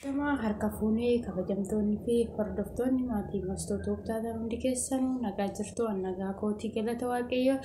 Kama harka fuunee kabajamtoonni fi hordoftoonni maatii mastoota ubtaadhaan hundi keessanuu nagaa jirtu nagaa kootii galata waaqayyo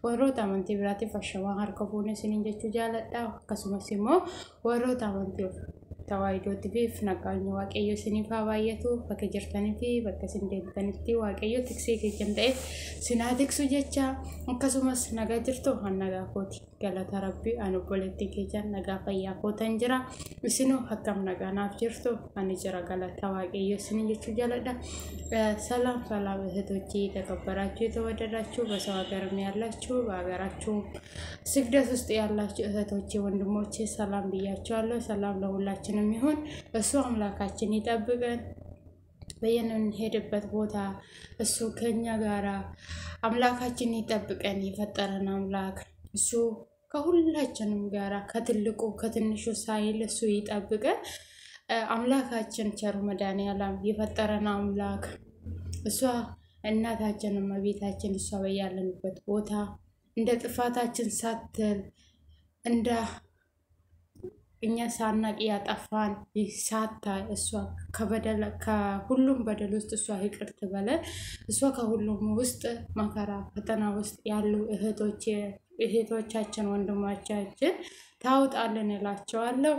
warroota amantii biraatiif ashamaa harka fuunee isiniin jechuu jaaladha akkasumas immoo warroota amantii tawaayidootiif nagaan waaqayyo isiniif haa baay'atu bakka jirtanii fi bakka isin deemtanitti waaqayyo tiksee keessan ta'e sinaa tiksu jecha akkasumas nagaa jirtu nagaa kootii galata rabbii an obboleettii keessan nagaa fayyaa kootan jira isinuu akkam nagaa naaf jirtu ani jira galata waaqayyo isiniin jechuu jaaladha ሰላም ሰላም እህቶቼ ተከበራችሁ የተወደዳችሁ በሰው ሀገርም ያላችሁ በሀገራችሁ ስግደት ውስጥ ያላችሁ እህቶቼ ወንድሞቼ ሰላም ብያችኋለሁ ሰላም ለሁላችንም ይሁን እሱ አምላካችን ይጠብቀን በየንሄድበት ቦታ እሱ ከኛ ጋራ አምላካችን ይጠብቀን የፈጠረን አምላክ እሱ ከሁላችንም ጋራ ከትልቁ ከትንሹ ሳይል እሱ ይጠብቀን አምላካችን ቸር መድኃኒዓለም የፈጠረን አምላክ እሷ እናታችንን መቤታችን እሷ በያለንበት ቦታ እንደ ጥፋታችን ሳትል እንደ እኛ ሳናቅ ያጠፋን ሳታይ እሷ ከሁሉም በደል ውስጥ እሷ ይቅር ትበለን እሷ ከሁሉም ውስጥ መከራ ፈተና ውስጥ ያሉ እህቶቻችን ወንድሞቻችን ታውጣለን እላቸዋለሁ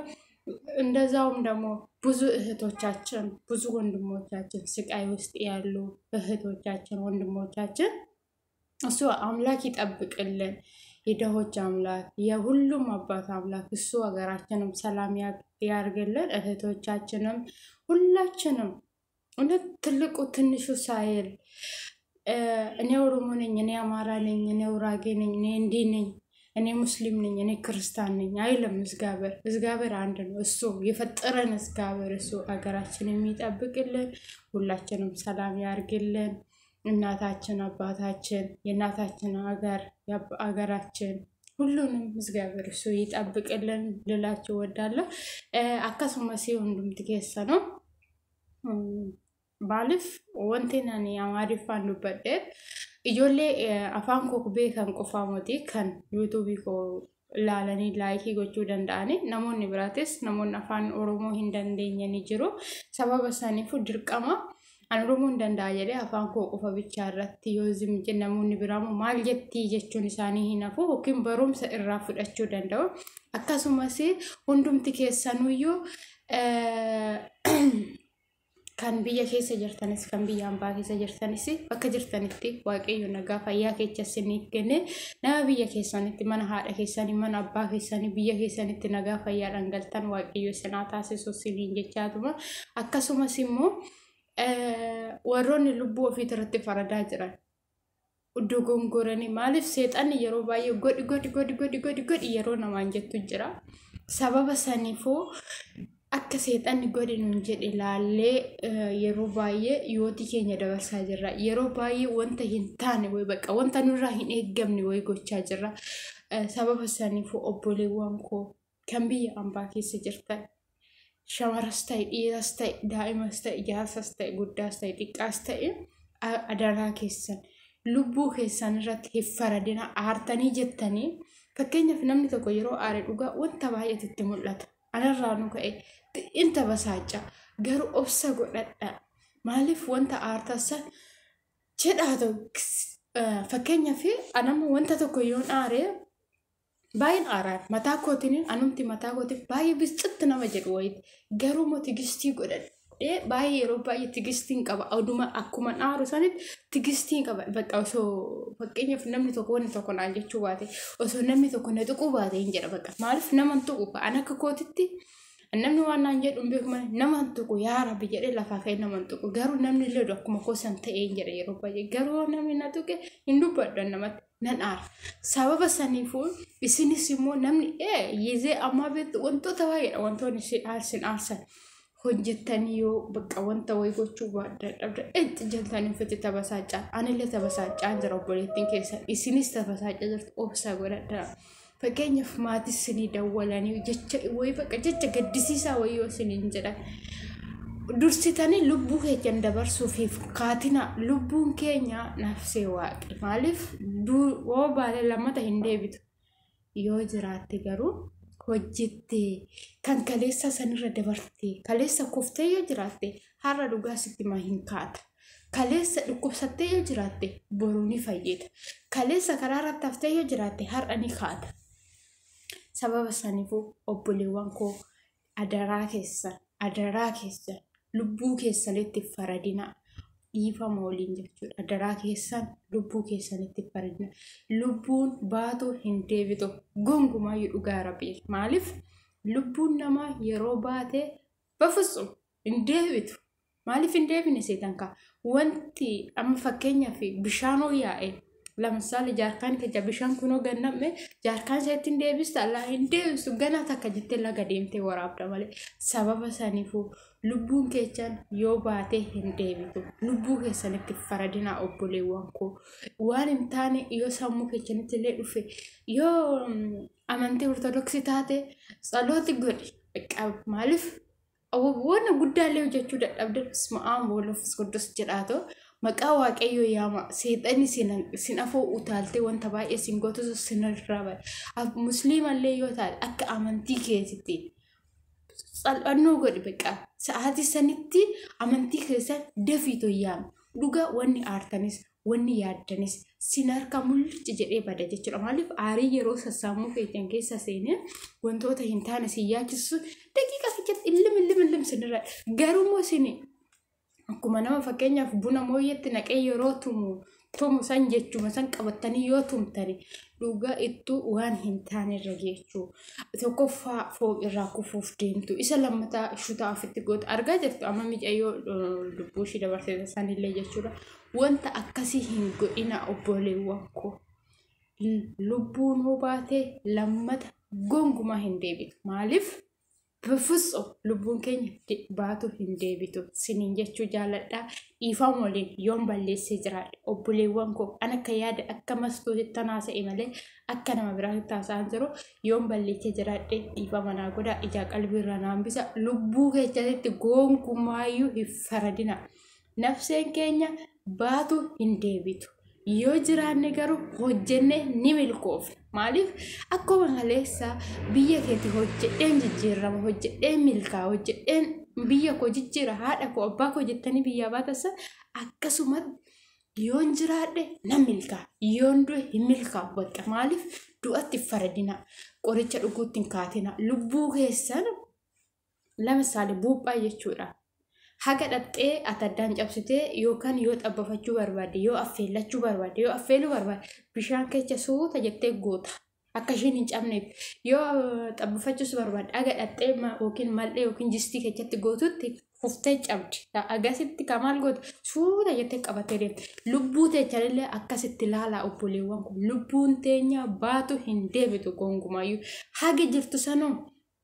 እንደዛውም ደግሞ ብዙ እህቶቻችን ብዙ ወንድሞቻችን ስቃይ ውስጥ ያሉ እህቶቻችን ወንድሞቻችን እሱ አምላክ ይጠብቅልን የደሆች አምላክ የሁሉም አባት አምላክ እሱ ሀገራችንን ሰላም ያርግልን እህቶቻችንም ሁላችንም እውነት ትልቁ ትንሹ ሳይል እኔ ኦሮሞ ነኝ እኔ አማራ ነኝ እኔ ጉራጌ ነኝ እኔ እንዲ ነኝ እኔ ሙስሊም ነኝ እኔ ክርስቲያን ነኝ አይለም እግዚአብሔር አንድ ነው እሱ የፈጠረን እግዚአብሔር እሱ ሀገራችንን የሚጠብቅልን ሁላችንም ሰላም ያርግልን እናታችን አባታችን የእናታችን ሀገራችን ሁሉንም እግዚአብሔር እሱ ይጠብቅልን ልላችሁ ወዳለሁ አካሱማሲ ወንድም ትከሰነው ባልፍ ወንቴናኒ አማሪፋን ሉበደ ijoollee afaan koo beekan qofaa moti kan YouTube ko laalanii like gochuu danda'ani namoonni biraatis namoonni afaan oromoo hin dandeenyani jiru sababa saniif dirqama an oromoo hin danda'a jedhee afaan koo qofa bicha irratti yoo zimje namoonni biraamoo maal jetti jechuun isaanii hinafu yookiin barumsa irraa fudhachuu danda'u akkasumas hundumti keessanuyyuu kan biyya keessa jirtanis kan biyya ambaa keessa jirtanis bakka jirtanitti waaqayyo nagaa fayyaa keessaniif kenne nama biyya keessanitti mana haadha keessanii mana abbaa keessanii biyya keessanitti nagaa fayyaa dhangaltan waaqayyo isinaa taasisu siniin jechaatuma akkasumas immoo warroonni lubbuu ofii irratti faradaa jiran uddugongoranii maaliif seexanni yeroo baay'ee godi yeroo namaan jettu jira sababa saniifuu akka seexanni godhe nun jedhe laallee yeroo baay'ee yooti keenya dabarsaa jirra yeroo baay'ee wanta hin taane way baqa wanta nurraa hin eeggamne way gochaa jirra sababa saniif obboleewwan koo kan biyya ambaa keessa jirtan shamaras ta'e dhiiras ta'e daa'imas ta'e jaarsas ta'e guddaas ta'e xiqqaas ta'e adaraa keessan lubbuu keessan irratti hiffaradina aartanii jettanii fakkeenyaaf namni tokko yeroo aare dhugaa wanta baay'eetu itti mul'ata anarraa nu ka'e inta basaacha garuu obsa godhadha maaliif wanta aartasan jedhaatu fakkeenyaaf anama wanta tokko yoon aare baay'een aaraa mataa kootiin anumti mataa kootiin baay'ee bisxitti nama jedhu wayiti garuu motigistii godhadhee baay'ee yeroo baay'ee tigistiin qaba oduma akkuma aaru sanitti tigistiin qaba bakka osoo fakkeenyaaf namni tokko wanni tokko naan jechuu baate osoo namni tokko na tuquu baate hin jedha bakka maaliif naman tuqu an akka kootitti namni waan naan jedhu beekuma naman tuqu yaa rabbi jedhee lafaa ka'ee naman tuqu garuu namni leedu akkuma koosan ta'ee hin jedha yeroo baay'ee garuu namni na tuqe hin dubbadhu namatti nan aara sababa saniifuu isinis immoo namni yizee ammaa beektu wantoota baay'eedha wantoonni sin aarsan hojjettanii yoo bakka wanta way gochuu baadda jaltanii uffatti tabasaachaa anillee tabasaachaa jira obboleettiin keessan isinis tabasaachaa jirtu obsa godhadha fakkeenyaaf maatii isinii dawwalanii jecha way bakka jecha gaddisiisaa wayii yoo isiniin jedhan dursitanii lubbuu keenya dabarsuuf kaatina lubbuun keenya nafsee waaqi maaliif woo baale lamata hin deebitu yoo jiraatte garuu hojjettee kan kaleessa sanirra dabartee kaleessa kuftee yoo jiraatte har'a dhugaa sitti maa hin kaata. Kaleessa dhukkubsattee yoo jiraatte boruu ni fayyita. Kaleessa karaa irratti haftee yoo jiraatte har'a ni kaata. Sababa saniifuu obboleewwan koo adaraa keessan lubbuu keessanitti faradina. Dhiifama waliin jechuudha. Adaraa keessan lubbuu keessanitti faradina. Lubbuun baatu hin deebitu. Gonkumayyuu dhugaa Rabbii. Maaliif lubbuun namaa yeroo baate bafusum hin deebitu. Maaliif hin deebine seetan kaa? Wanti amma fakkeenyaaf bishaanoo yaa'e lamsaale jaarkaan keessa bishaan kunoo ganname jaarkaan isaatti hin deebistu Allah hin deebistu ganaa takka jettee laga deemtee waraabda malee. Sababa saniifuu lubbuun keessan yoo baate hin deebitu. Lubbuu keessanitti faradina obboleewwan koo. Waan hin taane yoo sammuu keessanitti illee dhufe yoo amantii ortodoksii taate tsalooti godhi. Maaliif waan guddaallee hojjechuu dadhabde Isma'aan Wolof Qudus jedhaatoo maqaa waaqayyoo yaama seexanni sin afoo utaaltee wanta baay'ee sin gootu sinirraa bada. Musliimallee yoo taate akka amantii keetitti salphannoo godhi beekaa. Sa'aatii sanitti amantii keessan dafiitoo yaama. Dhugaa wanni aartanis wanni yaaddanis sin harka mul'ichi jedhee bada jechuudha. Maaliif aarii yeroo sassaamuu keessan keessa seenee wantoota hin taane si yaachisu daqiiqa fiichatti illim sinirraa garuu sini akkuma nama fakkeenyaaf buna mooyyetti naqee yeroo tumu san jechuma san qabatanii yoo tumtani dhugaa ittuu waan hin taane irra geechuu tokkoffaa fooq irraa kufuuf deemtu isa lammataa shutaa ofitti goota argaa jirtu amma micayyoo lubbuu ishii dabarsee sanillee jechuudha. Wanta akkasii hin godhina obboleewwan koo. Lubbuun hoo baatee lammata gonkumaa hin deebitu. Maaliif? Bifusoo lubbuun keenya baatu hin deebitu. Siniin jechuu jaaladhaa. Dhiifama waliin yoon balleessee jiraadhe obboleewwan koo an akka yaada akka mastuutti haasa'e malee akka nama biraatti haasa'an jiru yoon balleessee jiraadhe dhiifama naa godhaa. Ijaa qalbiirra naan bisa. Lubbuu keessatti gonkumaayyuu hin faradina. Nafseen keenya baatu hin deebitu. Yoo jiraanne garuu hojjenne ni milkoofna. Maaliif akkuma kaleessa biyya keetti hojjedheen jijjiirama hojjedheen milkaa hojjedheen biyya koo jijjiira haadha koo abbaa koo jettanii biyyaa baatasa akkasumatti yoon jiraadhe nan milkaa yoon du'e hin milkaa bakka. Maaliif du'atti faradina qoricha dhuguutti hin kaatina. Lubbuu keessan lamsaale buuphaa jechuudha. Haga dhattee ataddaan cabsitee yookaan yoo xabbafachuu barbaade yoo affeellachuu barbaade yoo affeeluu barbaade bishaan keessa suuta jettee goota akka isheen hin cabneef yoo xabbafachuus barbaade haga dhattee yookiin mal'ee yookiin jistii keessatti gootutti kuftee cabdi. Agasitti kamaal goota suuta jettee qabattee deemte. Lubbuu teechalillee akkasitti ilaalaa obboleewwan kun. Lubbuun teenya baatu hin deebitu gonkumayyuu. Haga jirtu sanoo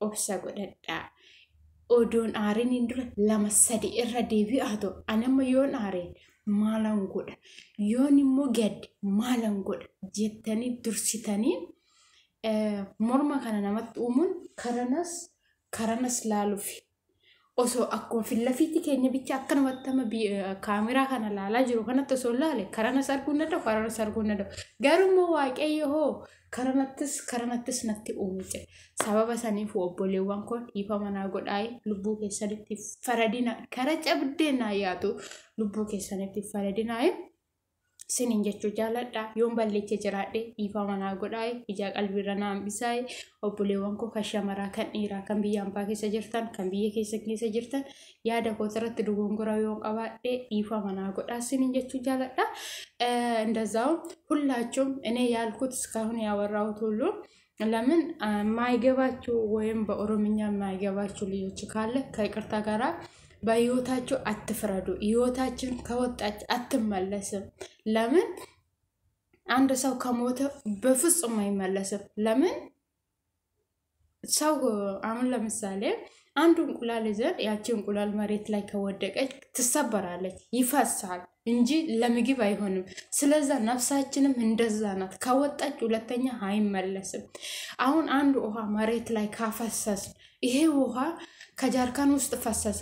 obsa godhadhaa. Odoon aariin dura lama sadi irra deebi'aa ta'u anamma yoon aaree maalan godha yoon immoo gadde maalan godha jettanii dursitanii morma kana namatti uumuun karanas laaluufi osoo akkuma fillafiitti keenya bicha akka namatti ama kaameraa kana laalaa jiru kanatti osoo laale karanas arguun danda'u garuu immoo waaqayyo hoo karanattis natti uume jedhe. Sababa saniif obboleewwan koo dhiifama naa godhaa. Lubbuu keessanitti faradina kara cabdeen naa yaatu lubbuu keessanitti faradina. Siniin jechuu jaaladhaa. Yoon balleessee jiraadhe dhiifama naa godhaa. Ijaa qalbiirra naa hambisaa. Obboleewwan koo kan shamaraa kan dhiiraa kan biyya ambaa keessa jirtan kan biyya keessa jirtan yaada kootirratti dogongora yoon qabaadhe dhiifama naa godhaa. Siniin jechuu jaaladhaa. እንደዛው ሁላችሁም እኔ ያልኩት እስካሁን ያወራሁት ሁሉ ለምን ማይገባችሁ ወይም በኦሮምኛ ማይገባችሁ ልጆች ካለ ከይቅርታ ጋራ በህይወታችሁ አትፍረዱ። ህይወታችን ከወጣች አትመለስም። ለምን አንድ ሰው ከሞተ በፍጹም አይመለስም። ለምን ሰው አሁን ለምሳሌ አንዱ እንቁላል ይዘን ያቺ እንቁላል መሬት ላይ ከወደቀች ትሰበራለች፣ ይፈሳል እንጂ ለምግብ አይሆንም። ስለዛ ነፍሳችንም እንደዛ ናት። ከወጣች ሁለተኛ አይመለስም። አሁን አንድ ውሃ መሬት ላይ ካፈሰስ ይሄ ውሃ ከጃርካን ውስጥ ፈሰሰ።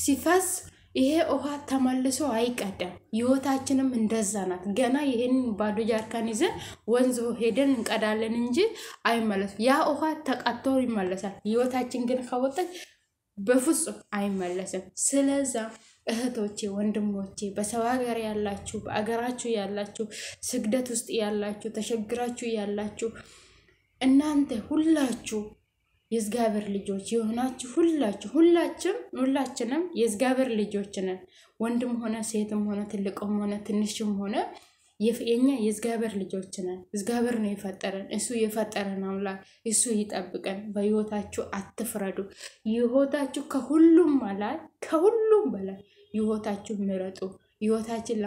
ሲፈስ ይሄ ውሃ ተመልሶ አይቀዳም ህይወታችንም እንደዛ ናት ገና ይሄን ባዶ ጃርካን ይዘን ወንዝ ሄደን እንቀዳለን እንጂ አይመለስም ያ ውሃ ተቀጥቶ ይመለሳል ህይወታችን ግን ከወጣች በፍጹም አይመለስም ስለዚህ እህቶቼ ወንድሞቼ በሰው ሀገር ያላችሁ በአገራችሁ ያላችሁ ስግደት ውስጥ ያላችሁ ተሸግራችሁ ያላችሁ እናንተ ሁላችሁ የእግዚአብሔር ልጆች የሆናችሁ ሁላችንም የእግዚአብሔር ልጆች ነን ወንድም ሆነ ሴትም ሆነ ትልቅም ሆነ ትንሽም ሆነ የኛ የእግዚአብሔር ልጆች ነን እግዚአብሔር ነው የፈጠረን እሱ የፈጠረን አምላክ እሱ ይጠብቀን በህይወታችሁ አትፍረዱ ህይወታችሁ ከሁሉም በላይ ህይወታችሁ ምረጡ ህይወታችን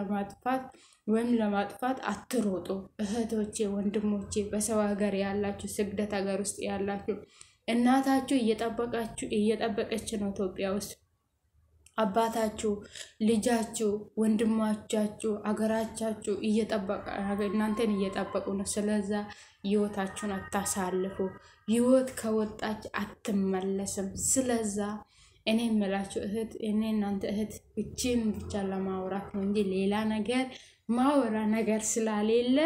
ለማጥፋት አትሮጡ እህቶቼ ወንድሞቼ በሰው ሀገር ያላችሁ ስግደት ሀገር ውስጥ ያላችሁ እናታችሁ እየጠበቀች ነው ኢትዮጵያ ውስጥ አባታችሁ ልጃችሁ ወንድማቻችሁ አገራቻችሁ እናንተን እየጠበቁ ነው ስለዚህ ህይወታችሁን አታሳልፉ ህይወት ከወጣች አትመለስም ስለዚህ እኔ መላችሁ እህት እናንተ እህት እቺን ብቻ ለማውራት ነው እንጂ ሌላ ነገር ማወራ ነገር ስላሌለ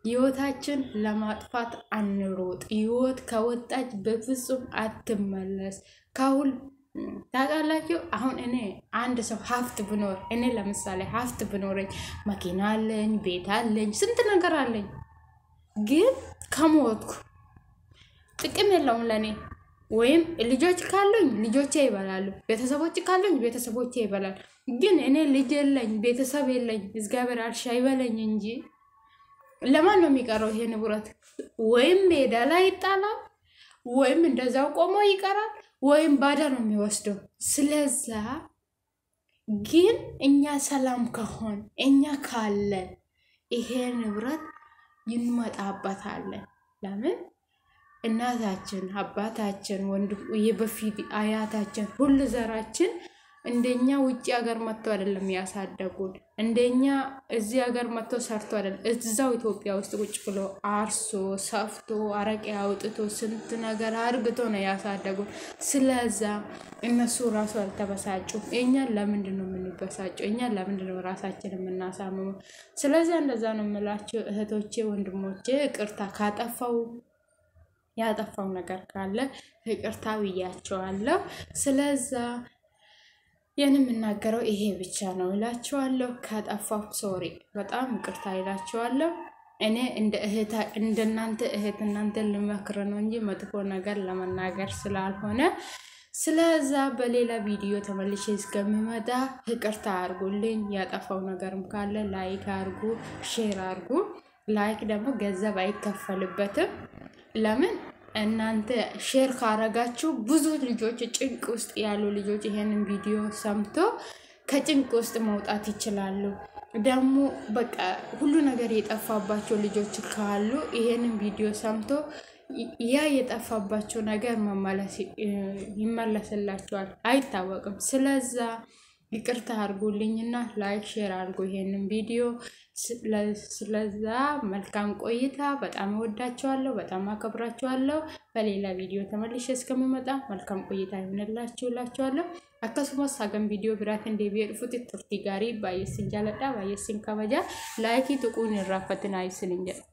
ህይወታችን ለማጥፋት አንሮጥ ህይወት ከወጣች በፍጹም አትመለስ ካሁን ታውቃላችሁ አሁን እኔ አንድ ሰው ሀብት ብኖር እኔ ለምሳሌ ሀብት ብኖረኝ መኪና አለኝ ቤት አለኝ ስንት ነገር አለኝ ግን ከሞትኩ ጥቅም የለውም ለኔ ወይም ልጆች ካሉኝ ልጆቼ ይበላሉ ቤተሰቦች ካሉኝ ቤተሰቦቼ ይበላሉ ግን እኔ ልጅ የለኝ ቤተሰብ የለኝ እግዚአብሔር አልሻ ይበለኝ እንጂ ለማን ነው የሚቀረው ይሄ ንብረት ወይም ሜዳ ላይ ይጣላል ወይም እንደዛው ቆሞ ይቀራል ወይም ባዳ ነው የሚወስደው ስለዚህ ግን እኛ ሰላም ከሆን እኛ ካለን ይሄ ንብረት ይመጣበታል ለምን እናታችን አባታችን ወንድ የበፊት አያታችን ሁሉ ዘራችን እንደኛ ውጪ ሀገር መጥቶ አይደለም ያሳደጉን እንደኛ እዚህ ሀገር መጥቶ ሰርቶ አይደለም እዛው ኢትዮጵያ ውስጥ ቁጭ ብሎ አርሶ ሰፍቶ አረቄ አውጥቶ ስንት ነገር አርግቶ ነው ያሳደጉን ስለዚህ እነሱ ራሱ አልተበሳጩ እኛ ለምንድን ነው የምንበሳጨው እኛ ለምንድን ነው ራሳችንን የምናሳምመው ስለዚህ እንደዛ ነው የምላችሁ እህቶቼ ወንድሞቼ ይቅርታ ካጠፋው ያጠፋው ነገር ካለ ይቅርታ ብያቸዋለሁ ስለዚህ የምናገረው ይሄ ብቻ ነው እላችኋለሁ ካጠፋው ሶሪ በጣም ይቅርታ እላችኋለሁ እኔ እንደናንተ እናንተ ልመክር ነው እንጂ መጥፎ ነገር ለመናገር ስላልሆነ ስለዚህ በሌላ ቪዲዮ ተመልሼ እስከምመጣ ይቅርታ አድርጉልኝ ያጠፋው ነገርም ካለ ላይክ አድርጉ ሼር አድርጉ ላይክ ደግሞ ገንዘብ አይከፈልበትም ለምን እናንተ ሼር ካረጋችሁ ብዙ ልጆች ጭንቅ ውስጥ ያሉ ልጆች ይሄንን ቪዲዮ ሰምቶ ከጭንቅ ውስጥ መውጣት ይችላሉ ደግሞ በቃ ሁሉ ነገር የጠፋባቸው ልጆች ካሉ ይሄንን ቪዲዮ ሰምቶ ያ የጠፋባቸው ነገር ይመለስላቸዋል አይታወቅም ስለዚህ ይቅርታ አድርጉልኝና ላይክ ሼር አድርጉ ይሄንን ቪዲዮ ስለዚህ መልካም ቆይታ በጣም ወዳችኋለሁ በጣም አከብራችኋለሁ በሌላ ቪዲዮ ተመልሼ እስከምመጣ መልካም ቆይታ ይሁንላችሁላችኋለሁ akkasumas hagam video biraatiin deebi'ee dhufutti turtii gaarii baay'ee sin jaaladha baay'ee sin kabaja laayikii tuquun irraa fatina isiniin jedha